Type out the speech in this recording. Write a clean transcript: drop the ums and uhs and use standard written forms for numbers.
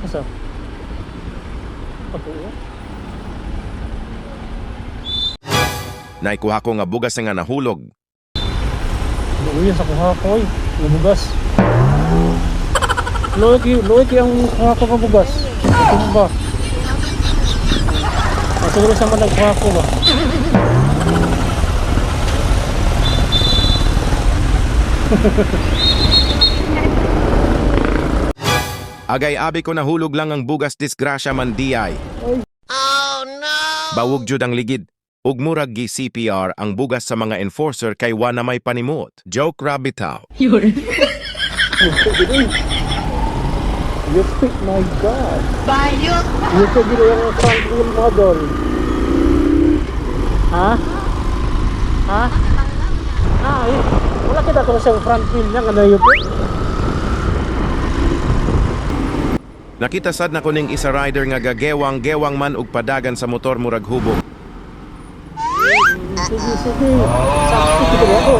Asa? Ako. Naikuha ko nga bugas nga nahulog. Uy, sa kuha ko oy. Nabugas. Loy ang kuha ko ka bugas. Ito ba? Siguro sa man nagkuha ko ba? Agay-abi ko nahulog lang ang bugas disgrasya man diay. Oh no! Bawog jud ang ligid. Ug murag gi CPR ang bugas sa mga enforcer kay wa na may panimot. Joke rabitaw. You pick, my God. Bayot! You said you yung front wheel model. Ha? Ha? Ay, wala kita kung sa front wheel niya, ano yung pick? Nakita sad na ko ning isa rider nga gagewang-gewang man og padagan sa motor murag hubog. Sige. Sakit ko ako.